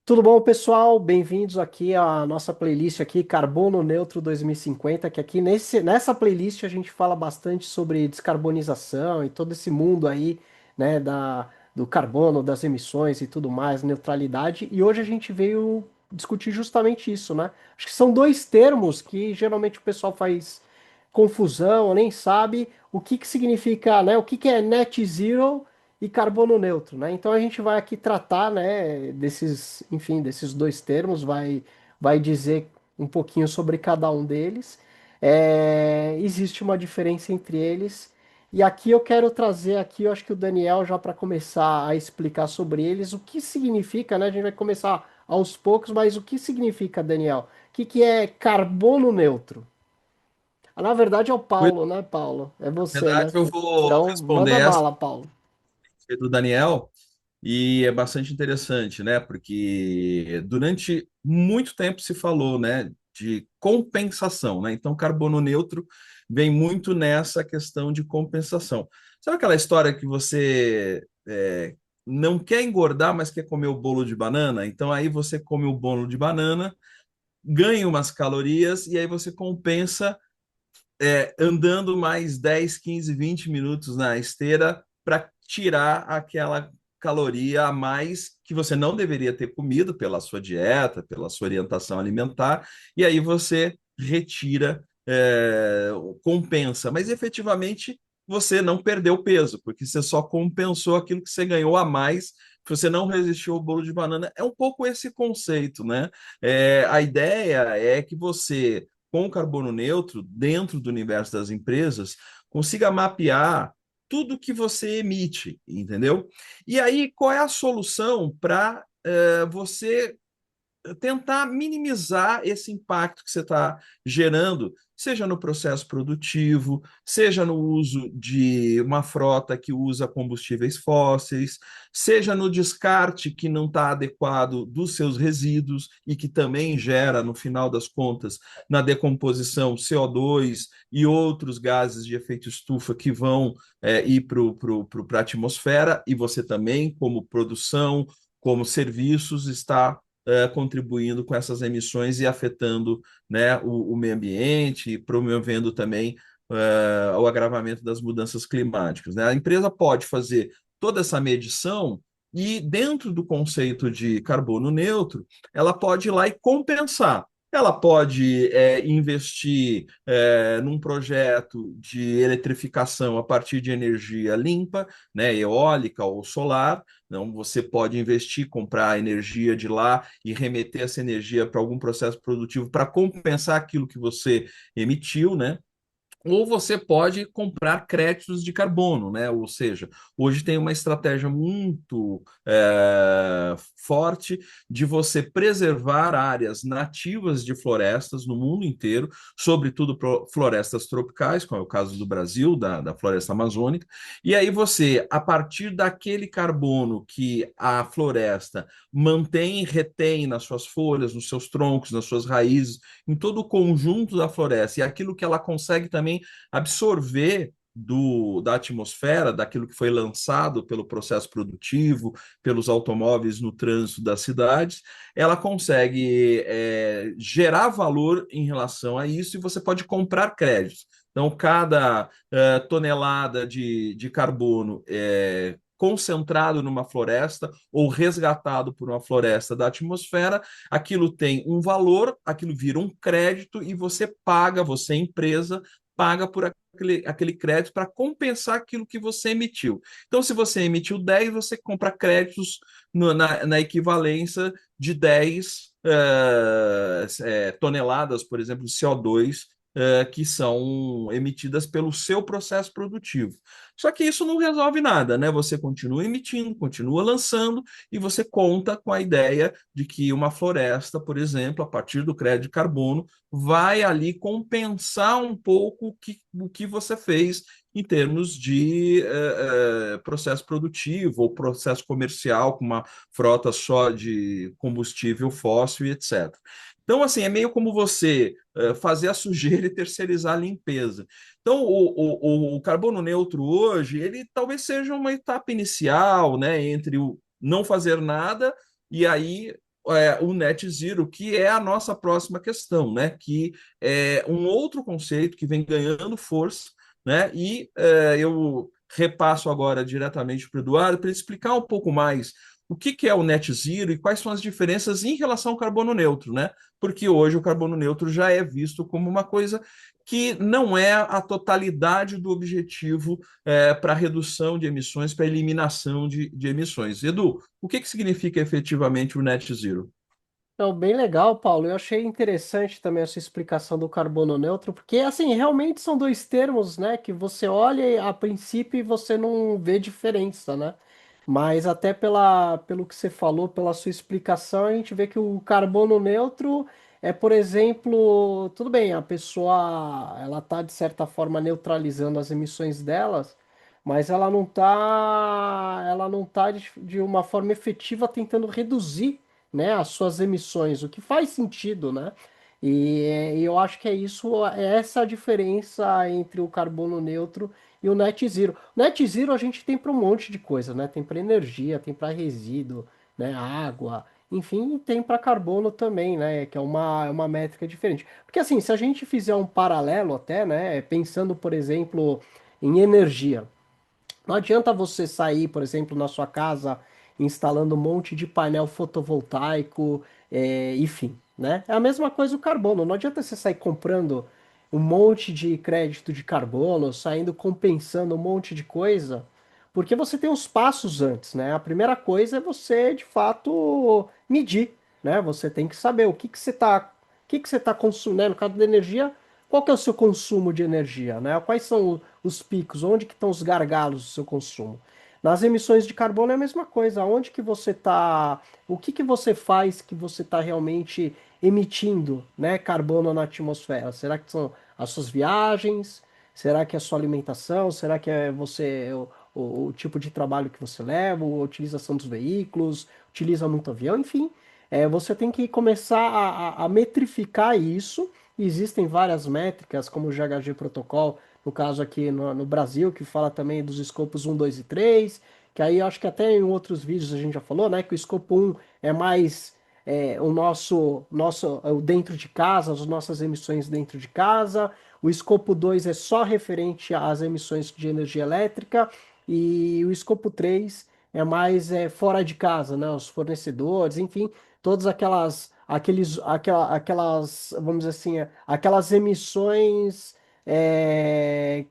Tudo bom, pessoal? Bem-vindos aqui à nossa playlist aqui, Carbono Neutro 2050, que aqui nessa playlist a gente fala bastante sobre descarbonização e todo esse mundo aí, né, do carbono, das emissões e tudo mais, neutralidade. E hoje a gente veio discutir justamente isso, né? Acho que são dois termos que geralmente o pessoal faz confusão, nem sabe o que que significa, né? O que que é net zero e carbono neutro, né? Então a gente vai aqui tratar, né, desses, enfim, desses dois termos, vai dizer um pouquinho sobre cada um deles. Existe uma diferença entre eles. E aqui eu quero trazer aqui, eu acho que o Daniel já para começar a explicar sobre eles, o que significa, né? A gente vai começar aos poucos, mas o que significa, Daniel? O que que é carbono neutro? Ah, na verdade é o Pois, Paulo, né, Paulo? É na você, né? verdade, eu vou Então, responder manda essa bala, Paulo. do Daniel, e é bastante interessante, né? Porque durante muito tempo se falou, né, de compensação, né? Então, carbono neutro vem muito nessa questão de compensação. Sabe aquela história que você não quer engordar, mas quer comer o bolo de banana? Então, aí você come o bolo de banana, ganha umas calorias, e aí você compensa andando mais 10, 15, 20 minutos na esteira para tirar aquela caloria a mais que você não deveria ter comido pela sua dieta, pela sua orientação alimentar, e aí você retira, compensa. Mas efetivamente você não perdeu peso, porque você só compensou aquilo que você ganhou a mais. Que você não resistiu ao bolo de banana. É um pouco esse conceito, né? A ideia é que você com o carbono neutro, dentro do universo das empresas, consiga mapear tudo que você emite, entendeu? E aí, qual é a solução para você tentar minimizar esse impacto que você está gerando, seja no processo produtivo, seja no uso de uma frota que usa combustíveis fósseis, seja no descarte que não está adequado dos seus resíduos e que também gera, no final das contas, na decomposição CO2 e outros gases de efeito estufa que vão ir para a atmosfera, e você também, como produção, como serviços, está contribuindo com essas emissões e afetando, né, o meio ambiente e promovendo também o agravamento das mudanças climáticas. Né? A empresa pode fazer toda essa medição e, dentro do conceito de carbono neutro, ela pode ir lá e compensar. Ela pode investir num projeto de eletrificação a partir de energia limpa, né, eólica ou solar. Então, você pode investir, comprar energia de lá e remeter essa energia para algum processo produtivo para compensar aquilo que você emitiu, né? Ou você pode comprar créditos de carbono, né? Ou seja, hoje tem uma estratégia muito forte de você preservar áreas nativas de florestas no mundo inteiro, sobretudo florestas tropicais, como é o caso do Brasil, da floresta amazônica. E aí você, a partir daquele carbono que a floresta mantém, retém nas suas folhas, nos seus troncos, nas suas raízes, em todo o conjunto da floresta, e aquilo que ela consegue também absorver da atmosfera, daquilo que foi lançado pelo processo produtivo, pelos automóveis no trânsito das cidades, ela consegue gerar valor em relação a isso e você pode comprar créditos. Então, cada tonelada de carbono concentrado numa floresta ou resgatado por uma floresta da atmosfera, aquilo tem um valor, aquilo vira um crédito e você paga, você empresa, paga por aquele crédito para compensar aquilo que você emitiu. Então, se você emitiu 10, você compra créditos na equivalência de 10 toneladas, por exemplo, de CO2 que são emitidas pelo seu processo produtivo. Só que isso não resolve nada, né? Você continua emitindo, continua lançando, e você conta com a ideia de que uma floresta, por exemplo, a partir do crédito de carbono, vai ali compensar um pouco o que você fez em termos de processo produtivo ou processo comercial, com uma frota só de combustível fóssil e etc. Então, assim, é meio como você fazer a sujeira e terceirizar a limpeza. Então, o carbono neutro hoje, ele talvez seja uma etapa inicial, né, entre o não fazer nada e aí o net zero, que é a nossa próxima questão, né? Que é um outro conceito que vem ganhando força, né? E eu repasso agora diretamente para o Eduardo para ele explicar um pouco mais o que é o net zero e quais são as diferenças em relação ao carbono neutro, né? Porque hoje o carbono neutro já é visto como uma coisa que não é a totalidade do objetivo para redução de emissões, para eliminação de emissões. Edu, o que significa efetivamente o net zero? Então, bem legal, Paulo. Eu achei interessante também a sua explicação do carbono neutro, porque assim, realmente são dois termos, né, que você olha e, a princípio e você não vê diferença, né? Mas até pelo que você falou, pela sua explicação, a gente vê que o carbono neutro é, por exemplo, tudo bem, a pessoa ela tá de certa forma neutralizando as emissões delas, mas ela não tá de uma forma efetiva tentando reduzir, né, as suas emissões, o que faz sentido, né? E eu acho que é essa a diferença entre o carbono neutro e o net zero. O net zero a gente tem para um monte de coisa, né? Tem para energia, tem para resíduo, né? Água, enfim, tem para carbono também, né? Que é uma métrica diferente. Porque assim, se a gente fizer um paralelo até, né? Pensando, por exemplo, em energia. Não adianta você sair, por exemplo, na sua casa instalando um monte de painel fotovoltaico, enfim, né? É a mesma coisa o carbono. Não adianta você sair comprando um monte de crédito de carbono, saindo compensando um monte de coisa, porque você tem os passos antes, né? A primeira coisa é você, de fato, medir, né? Você tem que saber o que que você tá consumindo, né? No caso da energia, qual que é o seu consumo de energia, né? Quais são os picos, onde que estão os gargalos do seu consumo? Nas emissões de carbono é a mesma coisa, onde que você está, o que que você faz que você está realmente emitindo, né, carbono na atmosfera? Será que são as suas viagens? Será que é a sua alimentação? Será que é o tipo de trabalho que você leva, a utilização dos veículos, utiliza muito avião, enfim, você tem que começar a metrificar isso. Existem várias métricas, como o GHG Protocol, no caso aqui no Brasil, que fala também dos escopos um, 2 e 3, que aí eu acho que até em outros vídeos a gente já falou, né, que o escopo um é mais o nosso o dentro de casa, as nossas emissões dentro de casa, o escopo 2 é só referente às emissões de energia elétrica, e o escopo 3 é mais fora de casa, né, os fornecedores, enfim, todas aquelas, vamos dizer assim, aquelas emissões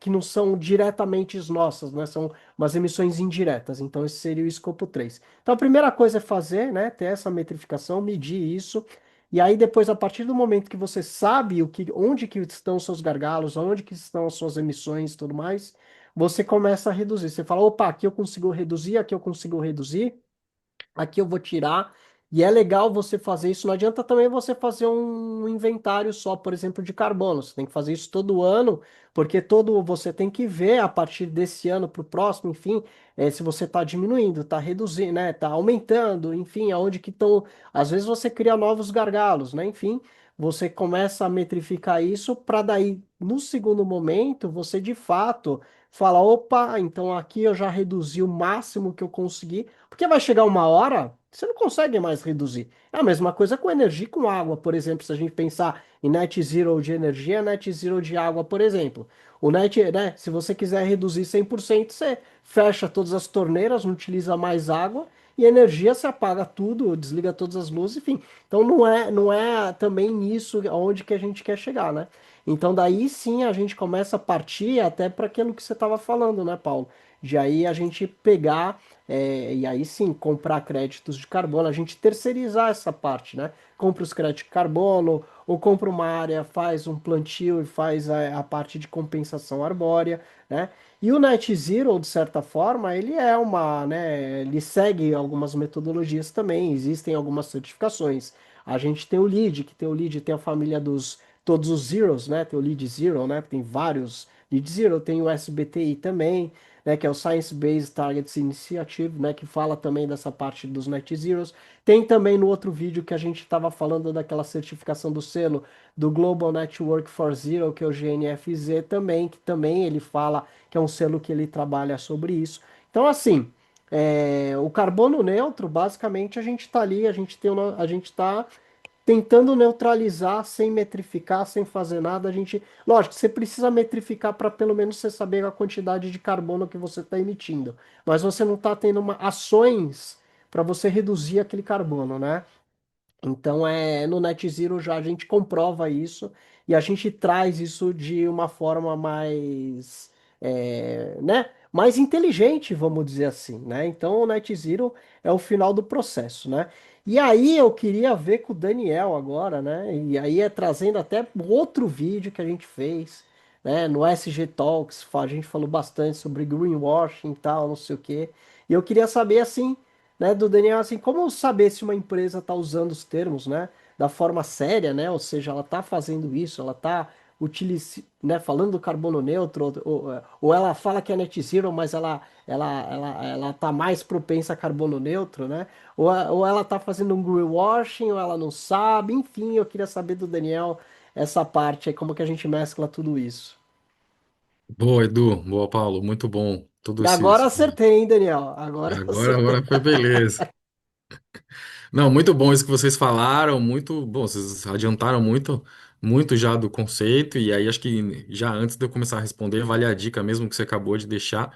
que não são diretamente nossas, né? São umas emissões indiretas. Então, esse seria o escopo 3. Então, a primeira coisa é fazer, né? Ter essa metrificação, medir isso. E aí, depois, a partir do momento que você sabe onde que estão os seus gargalos, onde que estão as suas emissões e tudo mais, você começa a reduzir. Você fala, opa, aqui eu consigo reduzir, aqui eu consigo reduzir, aqui eu vou tirar. E é legal você fazer isso. Não adianta também você fazer um inventário só, por exemplo, de carbono. Você tem que fazer isso todo ano, porque você tem que ver a partir desse ano para o próximo, enfim, se você está diminuindo, está reduzindo, né? Está aumentando, enfim, aonde que estão. Às vezes você cria novos gargalos, né? Enfim, você começa a metrificar isso para daí, no segundo momento, você de fato fala, opa, então aqui eu já reduzi o máximo que eu consegui. Porque vai chegar uma hora que você não consegue mais reduzir. É a mesma coisa com energia e com água, por exemplo. Se a gente pensar em net zero de energia, net zero de água, por exemplo. O net, né, se você quiser reduzir 100%, você fecha todas as torneiras, não utiliza mais água, e energia você apaga tudo, desliga todas as luzes, enfim. Então não é também nisso onde que a gente quer chegar, né? Então daí sim a gente começa a partir até para aquilo que você estava falando, né, Paulo? De aí a gente pegar e aí sim, comprar créditos de carbono, a gente terceirizar essa parte, né? Compra os créditos de carbono, ou compra uma área, faz um plantio e faz a parte de compensação arbórea, né? E o Net Zero, de certa forma, né? Ele segue algumas metodologias também, existem algumas certificações. A gente tem o LEED, tem a família dos todos os zeros, né? Tem o LEED Zero, né? Tem vários LEED Zero, tem o SBTI também, né, que é o Science Based Targets Initiative, né, que fala também dessa parte dos net zeros. Tem também no outro vídeo que a gente estava falando daquela certificação do selo do Global Network for Zero, que é o GNFZ também, que também ele fala que é um selo que ele trabalha sobre isso. Então, assim, O carbono neutro, basicamente, a gente está ali, a gente está tentando neutralizar sem metrificar, sem fazer nada. A gente, lógico, você precisa metrificar para pelo menos você saber a quantidade de carbono que você está emitindo, mas você não está tendo ações para você reduzir aquele carbono, né? Então, no Net Zero já a gente comprova isso e a gente traz isso de uma forma mais, né, mais inteligente, vamos dizer assim, né? Então, o Net Zero é o final do processo, né? E aí eu queria ver com o Daniel agora, né? E aí trazendo até outro vídeo que a gente fez, né? No SG Talks, a gente falou bastante sobre greenwashing e tal, não sei o quê. E eu queria saber assim, né, do Daniel, assim, como saber se uma empresa está usando os termos, né, da forma séria, né, ou seja, ela está fazendo isso, ela está né, falando do carbono neutro, ou ela fala que é net zero, mas ela tá mais propensa a carbono neutro, né, ou ela está fazendo um greenwashing, ou ela não sabe, enfim, eu queria saber do Daniel essa parte aí, como que a gente mescla tudo isso. Boa, Edu. Boa, Paulo. Muito bom. Tudo Agora isso. acertei, hein, Daniel? Agora eu Agora foi beleza. Não, muito bom isso que vocês falaram. Muito bom. Vocês adiantaram muito, muito já do conceito. E aí, acho que já antes de eu começar a responder, vale a dica mesmo que você acabou de deixar.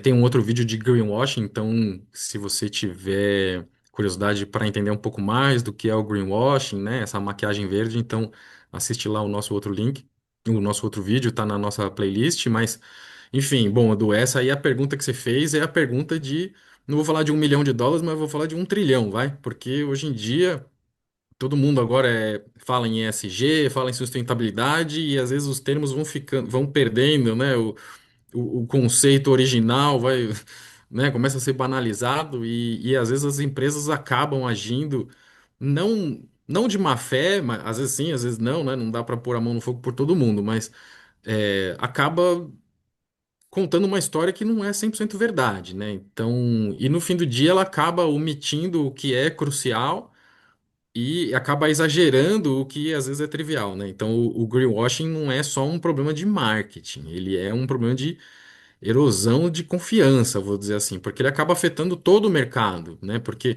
Tem um outro vídeo de greenwashing. Então, se você tiver curiosidade para entender um pouco mais do que é o greenwashing, né? Essa maquiagem verde, então assiste lá o nosso outro link. O nosso outro vídeo está na nossa playlist, mas enfim, bom, Edu, essa aí a pergunta que você fez é a pergunta de. Não vou falar de US$ 1 milhão, mas vou falar de 1 trilhão, vai? Porque hoje em dia todo mundo agora fala em ESG, fala em sustentabilidade e às vezes os termos vão ficando, vão perdendo, né? O conceito original vai, né? Começa a ser banalizado e às vezes as empresas acabam agindo não de má fé, mas às vezes sim, às vezes não, né? Não dá para pôr a mão no fogo por todo mundo, mas acaba contando uma história que não é 100% verdade, né? Então, e no fim do dia ela acaba omitindo o que é crucial e acaba exagerando o que às vezes é trivial, né? Então, o greenwashing não é só um problema de marketing, ele é um problema de erosão de confiança, vou dizer assim, porque ele acaba afetando todo o mercado, né? Porque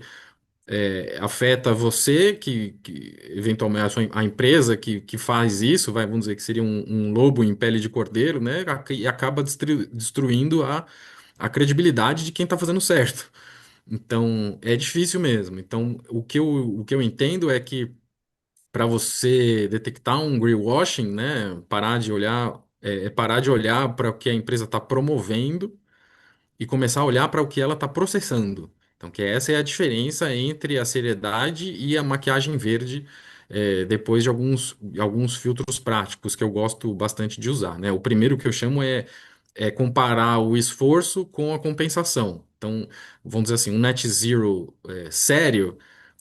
afeta você, que eventualmente a empresa que faz isso, vamos dizer que seria um lobo em pele de cordeiro, né? E acaba destruindo a credibilidade de quem está fazendo certo. Então, é difícil mesmo. Então, o que eu entendo é que para você detectar um greenwashing, né? Parar de olhar para o que a empresa está promovendo e começar a olhar para o que ela está processando. Então, que essa é a diferença entre a seriedade e a maquiagem verde, depois de alguns filtros práticos que eu gosto bastante de usar, né? O primeiro que eu chamo é comparar o esforço com a compensação. Então, vamos dizer assim, um net zero sério,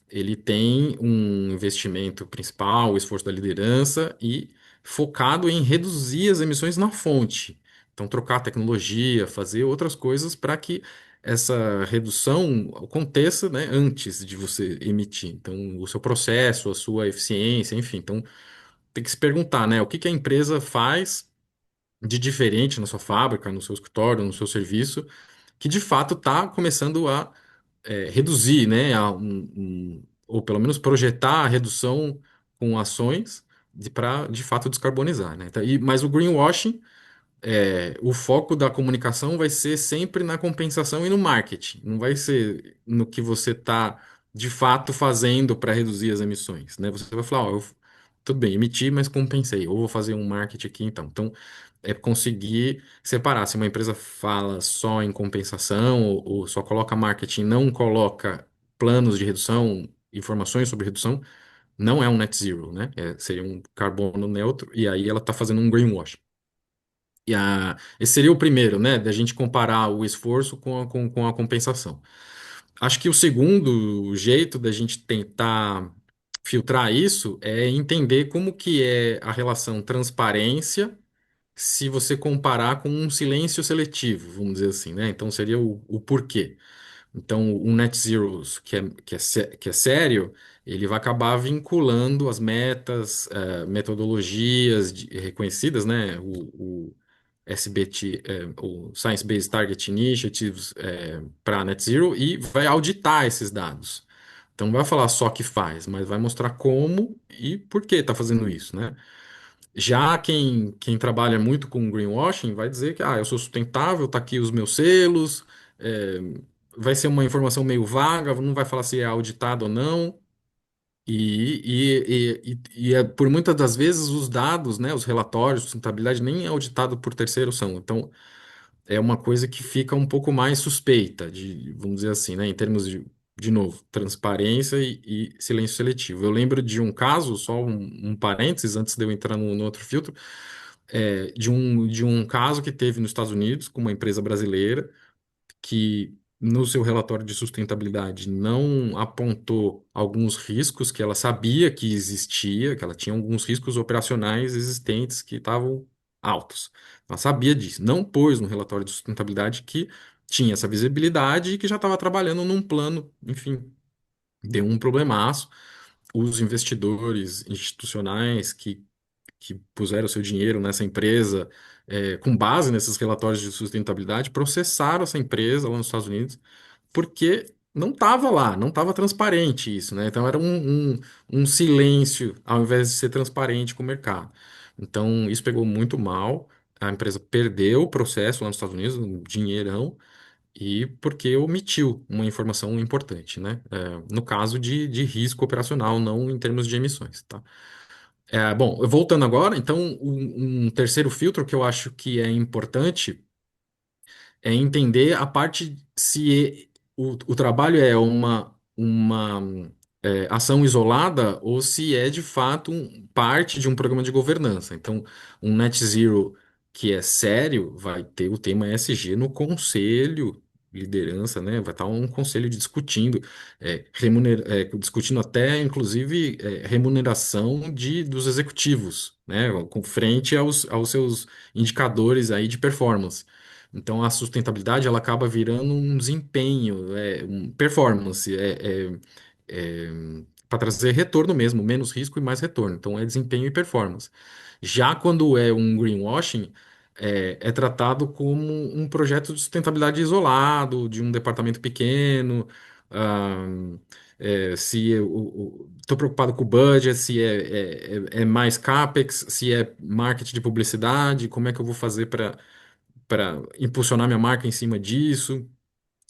ele tem um investimento principal, o esforço da liderança e focado em reduzir as emissões na fonte. Então, trocar tecnologia, fazer outras coisas para que essa redução aconteça, né, antes de você emitir. Então, o seu processo, a sua eficiência, enfim. Então, tem que se perguntar, né, o que que a empresa faz de diferente na sua fábrica, no seu escritório, no seu serviço, que de fato está começando a reduzir, né, ou pelo menos projetar a redução com ações para de fato descarbonizar, né? Então, mas o greenwashing o foco da comunicação vai ser sempre na compensação e no marketing, não vai ser no que você está de fato fazendo para reduzir as emissões, né? Você vai falar, ó, tudo bem, emiti, mas compensei, ou vou fazer um marketing aqui então. Então, é conseguir separar. Se uma empresa fala só em compensação ou só coloca marketing, não coloca planos de redução, informações sobre redução, não é um net zero, né? Seria um carbono neutro, e aí ela está fazendo um greenwash. Esse seria o primeiro, né? Da gente comparar o esforço com a compensação. Acho que o segundo jeito da gente tentar filtrar isso é entender como que é a relação transparência se você comparar com um silêncio seletivo, vamos dizer assim, né? Então seria o porquê. Então, um net zero que é sério, ele vai acabar vinculando as metas, metodologias reconhecidas, né? SBT, o Science Based Target Initiatives, para Net Zero e vai auditar esses dados. Então não vai falar só que faz, mas vai mostrar como e por que está fazendo isso, né? Já quem trabalha muito com greenwashing vai dizer que eu sou sustentável, tá aqui os meus selos, é, vai ser uma informação meio vaga, não vai falar se é auditado ou não. Por muitas das vezes os dados, né, os relatórios de sustentabilidade nem auditado por terceiro são. Então é uma coisa que fica um pouco mais suspeita, vamos dizer assim, né, em termos de novo, transparência e silêncio seletivo. Eu lembro de um caso, só um parênteses antes de eu entrar no outro filtro, de um caso que teve nos Estados Unidos com uma empresa brasileira que no seu relatório de sustentabilidade não apontou alguns riscos que ela sabia que existia, que ela tinha alguns riscos operacionais existentes que estavam altos. Ela sabia disso, não pôs no relatório de sustentabilidade que tinha essa visibilidade e que já estava trabalhando num plano, enfim, deu um problemaço. Os investidores institucionais que puseram seu dinheiro nessa empresa, com base nesses relatórios de sustentabilidade, processaram essa empresa lá nos Estados Unidos, porque não estava lá, não estava transparente isso, né? Então era um silêncio ao invés de ser transparente com o mercado. Então isso pegou muito mal. A empresa perdeu o processo lá nos Estados Unidos, um dinheirão, e porque omitiu uma informação importante, né? No caso de risco operacional, não em termos de emissões, tá? Bom, voltando agora, então, um terceiro filtro que eu acho que é importante é entender a parte se o trabalho é uma ação isolada ou se é de fato parte de um programa de governança. Então, um net zero que é sério vai ter o tema ESG no conselho, liderança, né? Vai estar um conselho discutindo, discutindo até, inclusive, remuneração dos executivos, né? Com frente aos seus indicadores aí de performance. Então, a sustentabilidade ela acaba virando um desempenho, um performance, para trazer retorno mesmo, menos risco e mais retorno. Então, é desempenho e performance. Já quando é um greenwashing, é tratado como um projeto de sustentabilidade isolado, de um departamento pequeno. ah, se estou preocupado com o budget, se é mais CAPEX, se é marketing de publicidade, como é que eu vou fazer para impulsionar minha marca em cima disso.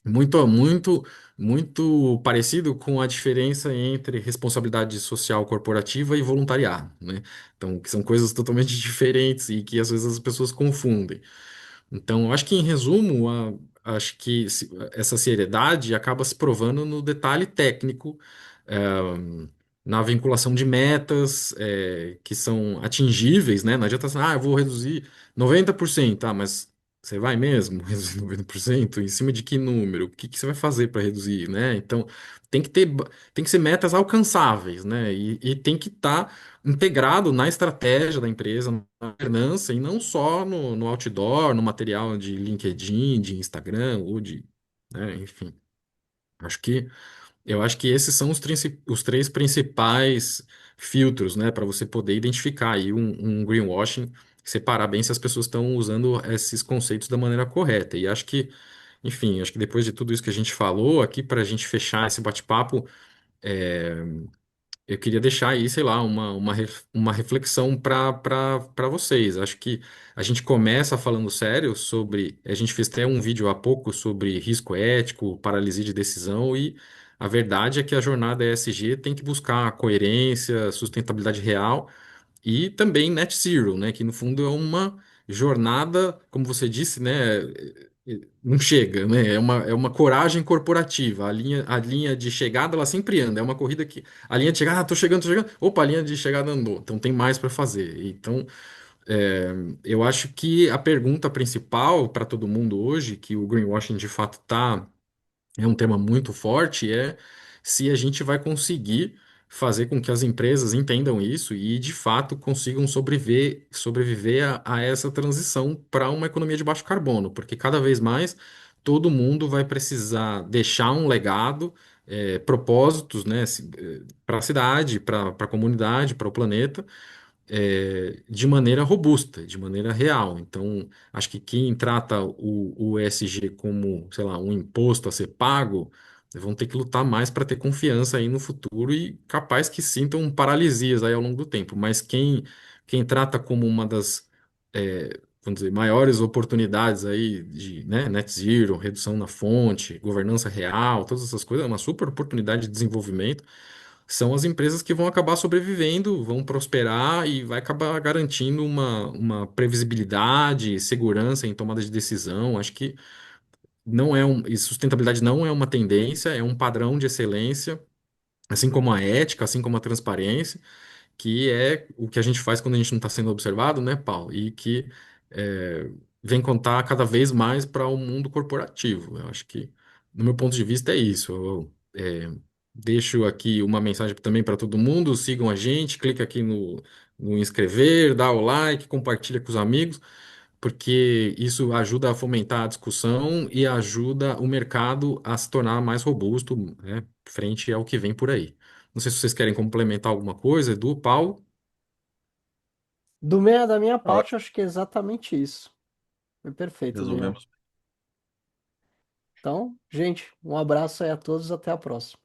Muito, muito, muito parecido com a diferença entre responsabilidade social corporativa e voluntariado, né? Então, que são coisas totalmente diferentes e que às vezes as pessoas confundem. Então, eu acho que em resumo, acho que essa seriedade acaba se provando no detalhe técnico, eh, na vinculação de metas, que são atingíveis, né? Não adianta assim, eu vou reduzir 90%, tá, mas você vai mesmo reduzir 90%? Em cima de que número? O que que você vai fazer para reduzir, né? Então, tem que ser metas alcançáveis, né? E tem que estar integrado na estratégia da empresa, na governança, e não só no outdoor, no material de LinkedIn, de Instagram, enfim. Acho que eu acho que esses são os três principais filtros, né, para você poder identificar aí um greenwashing, separar bem se as pessoas estão usando esses conceitos da maneira correta. E acho que, enfim, acho que depois de tudo isso que a gente falou aqui, para a gente fechar esse bate-papo, eu queria deixar aí, sei lá, uma reflexão para vocês. Acho que a gente começa falando sério sobre. A gente fez até um vídeo há pouco sobre risco ético, paralisia de decisão, e a verdade é que a jornada ESG tem que buscar coerência, sustentabilidade real e também net zero, né? Que no fundo é uma jornada, como você disse, né? Não chega, né? É uma coragem corporativa. A linha de chegada ela sempre anda. É uma corrida que a linha de chegada, tô chegando, tô chegando. Opa, a linha de chegada andou. Então tem mais para fazer. Então, eu acho que a pergunta principal para todo mundo hoje, que o greenwashing de fato é um tema muito forte, é se a gente vai conseguir fazer com que as empresas entendam isso e, de fato, consigam sobreviver a essa transição para uma economia de baixo carbono, porque cada vez mais todo mundo vai precisar deixar um legado, propósitos, né, para a cidade, para a comunidade, para o planeta, de maneira robusta, de maneira real. Então, acho que quem trata o ESG como, sei lá, um imposto a ser pago, vão ter que lutar mais para ter confiança aí no futuro e capaz que sintam paralisias aí ao longo do tempo. Mas quem trata como uma das, vamos dizer, maiores oportunidades aí de, né, net zero, redução na fonte, governança real, todas essas coisas, é uma super oportunidade de desenvolvimento, são as empresas que vão acabar sobrevivendo, vão prosperar e vai acabar garantindo uma previsibilidade, segurança em tomada de decisão. Acho que não é e sustentabilidade não é uma tendência, é um padrão de excelência, assim como a ética, assim como a transparência, que é o que a gente faz quando a gente não está sendo observado, né, Paulo? E que é, vem contar cada vez mais para o mundo corporativo. Eu acho que, no meu ponto de vista, é isso. Deixo aqui uma mensagem também para todo mundo: sigam a gente, clica aqui no inscrever, dá o like, compartilha com os amigos, porque isso ajuda a fomentar a discussão e ajuda o mercado a se tornar mais robusto, né, frente ao que vem por aí. Não sei se vocês querem complementar alguma coisa, Edu, Paulo. Da minha Tá parte, ótimo, acho que é exatamente isso. Foi perfeito, Daniel. resolvemos. Então, gente, um abraço aí a todos, até a próxima.